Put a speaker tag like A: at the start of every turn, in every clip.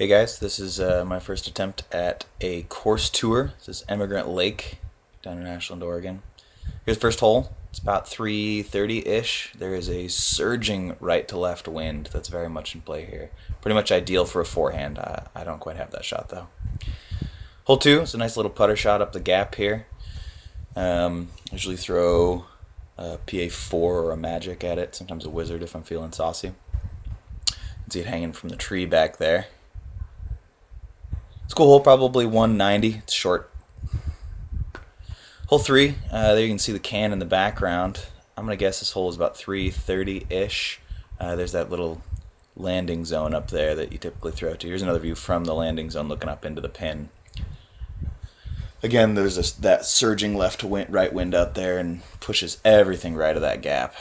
A: Hey guys, this is my first attempt at a course tour. This is Emigrant Lake down in Ashland, Oregon. Here's the first hole. It's about 330-ish. There is a surging right to left wind that's very much in play here. Pretty much ideal for a forehand. I don't quite have that shot though. Hole 2 is a nice little putter shot up the gap here. Usually throw a PA4 or a Magic at it, sometimes a Wizard if I'm feeling saucy. You can see it hanging from the tree back there. It's a cool hole, probably 190. It's short. Hole 3, there you can see the can in the background. I'm going to guess this hole is about 330-ish. There's that little landing zone up there that you typically throw to. Here's another view from the landing zone looking up into the pin. Again, there's that surging left to right wind out there and pushes everything right of that gap.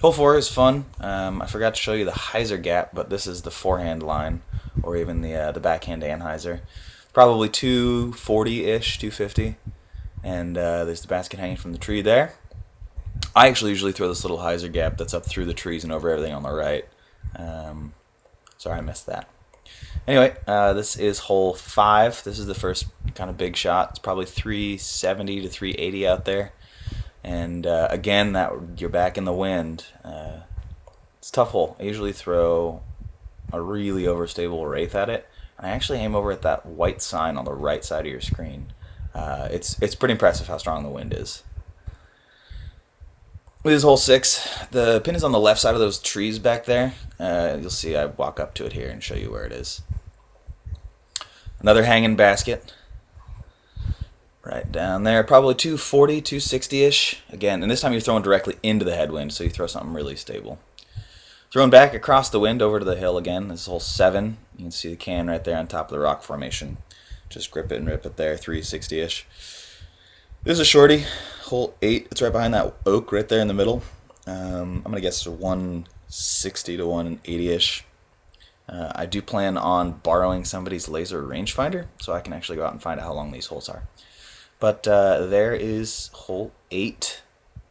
A: Hole 4 is fun. I forgot to show you the hyzer gap, but this is the forehand line, or even the backhand anhyzer. Probably 240-ish, 250. And there's the basket hanging from the tree there. I actually usually throw this little hyzer gap that's up through the trees and over everything on the right. Sorry I missed that. Anyway, this is hole 5. This is the first kind of big shot. It's probably 370 to 380 out there. And again, you're back in the wind. It's a tough hole. I usually throw a really overstable wraith at it. And I actually aim over at that white sign on the right side of your screen. It's pretty impressive how strong the wind is. This is hole 6. The pin is on the left side of those trees back there. You'll see I walk up to it here and show you where it is. Another hanging basket. Right down there, probably 240, 260-ish. Again, and this time you're throwing directly into the headwind, so you throw something really stable. Throwing back across the wind over to the hill again. This is hole 7. You can see the can right there on top of the rock formation. Just grip it and rip it there, 360-ish. This is a shorty, hole 8. It's right behind that oak right there in the middle. I'm going to guess 160 to 180-ish. I do plan on borrowing somebody's laser rangefinder, so I can actually go out and find out how long these holes are. But there is hole 8,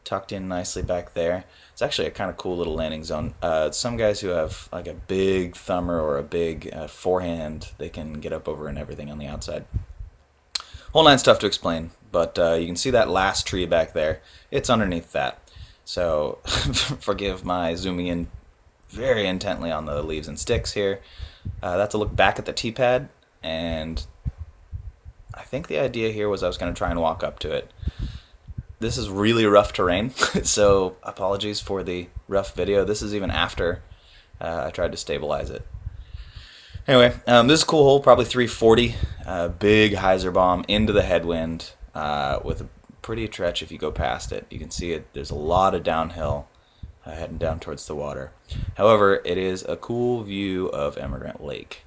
A: tucked in nicely back there. It's actually a kind of cool little landing zone. Some guys who have like a big thumber or a big forehand, they can get up over and everything on the outside. Hole 9's tough to explain, but you can see that last tree back there. It's underneath that. So forgive my zooming in very intently on the leaves and sticks here. That's a look back at the tee pad, and I think the idea here was I was going to try and walk up to it. This is really rough terrain, so apologies for the rough video. This is even after I tried to stabilize it. Anyway, this is a cool hole, probably 340. Big hyzer bomb into the headwind with a pretty stretch if you go past it. You can see it. There's a lot of downhill heading down towards the water. However, it is a cool view of Emigrant Lake.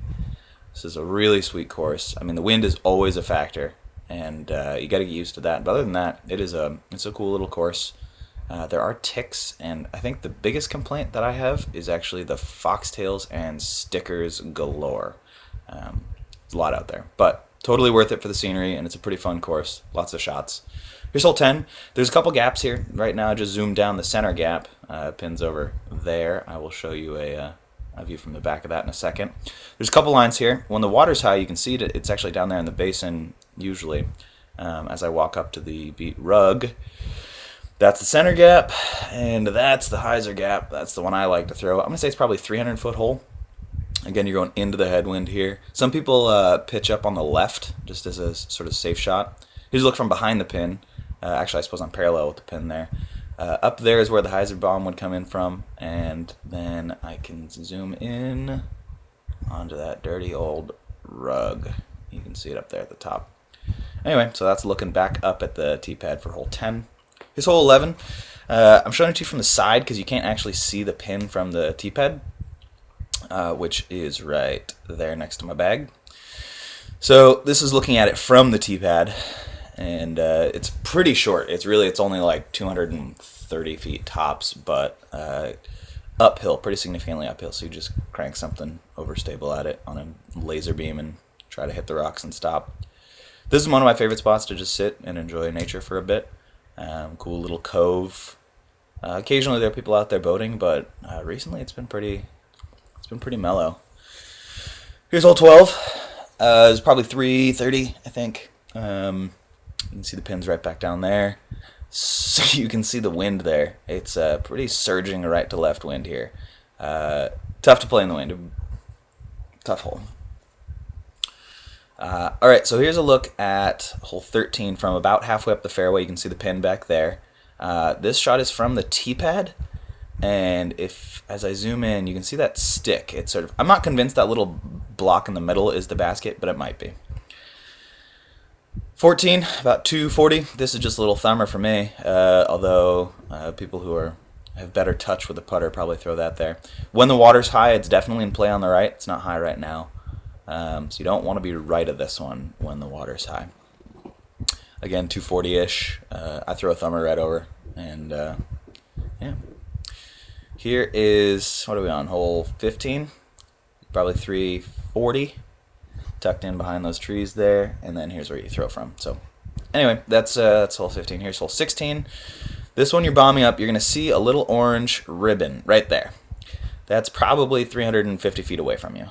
A: This is a really sweet course. I mean, the wind is always a factor, and you got to get used to that. But other than that, it's a cool little course. There are ticks, and I think the biggest complaint that I have is actually the foxtails and stickers galore. There's a lot out there, but totally worth it for the scenery, and it's a pretty fun course. Lots of shots. Here's hole 10. There's a couple gaps here. Right now, I just zoomed down the center gap. Pins over there. I will show you a view from the back of that in a second. There's a couple lines here. When the water's high, you can see it. It's actually down there in the basin, usually, as I walk up to the beat rug. That's the center gap, and that's the hyzer gap. That's the one I like to throw. I'm going to say it's probably a 300-foot hole. Again, you're going into the headwind here. Some people pitch up on the left, just as a sort of safe shot. Here's a look from behind the pin. Actually, I suppose I'm parallel with the pin there. Up there is where the hyzer bomb would come in from, and then I can zoom in onto that dirty old rug. You can see it up there at the top. Anyway, so that's looking back up at the tee pad for hole 10. Here's hole 11. I'm showing it to you from the side because you can't actually see the pin from the tee pad, which is right there next to my bag. So this is looking at it from the tee pad, and it's pretty short. It's only like 230 feet tops, but uphill, pretty significantly uphill. So you just crank something overstable at it on a laser beam and try to hit the rocks and stop. This is one of my favorite spots to just sit and enjoy nature for a bit. Cool little cove. Occasionally there are people out there boating, but recently it's been pretty mellow. Here's hole 12. It's probably 330, I think. You can see the pins right back down there. So you can see the wind there. It's a pretty surging right to left wind here. Tough to play in the wind. Tough hole. Alright, so here's a look at hole 13 from about halfway up the fairway. You can see the pin back there. This shot is from the tee pad. And as I zoom in, you can see that stick. It's sort of, I'm not convinced that little block in the middle is the basket, but it might be. 14, about 240. This is just a little thumber for me, although people who have better touch with the putter probably throw that there. When the water's high, it's definitely in play on the right. It's not high right now, so you don't want to be right of this one when the water's high. Again, 240-ish. I throw a thumber right over, and yeah. Here is, what are we on, hole 15? Probably 340, tucked in behind those trees there, and then here's where you throw from. So anyway, that's hole 15. Here's hole 16. This one you're bombing up, you're going to see a little orange ribbon right there. That's probably 350 feet away from you.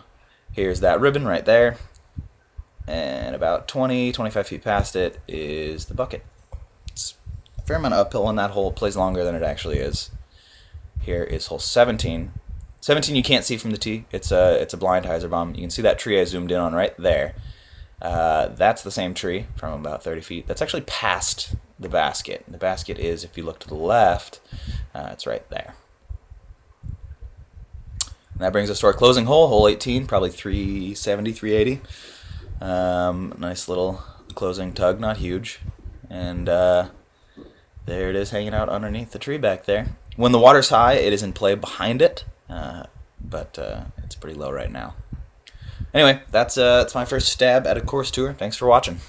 A: Here's that ribbon right there, and about 25 feet past it is the bucket. It's a fair amount of uphill on that hole. It plays longer than it actually is. Here is hole 17. 17 you can't see from the tee. It's a blind hyzer bomb. You can see that tree I zoomed in on right there. That's the same tree from about 30 feet. That's actually past the basket. The basket is, if you look to the left, it's right there. And that brings us to our closing hole, hole 18, probably 370, 380. Nice little closing tug, not huge. And there it is hanging out underneath the tree back there. When the water's high, it is in play behind it, but it's pretty low right now. Anyway, that's my first stab at a course tour. Thanks for watching.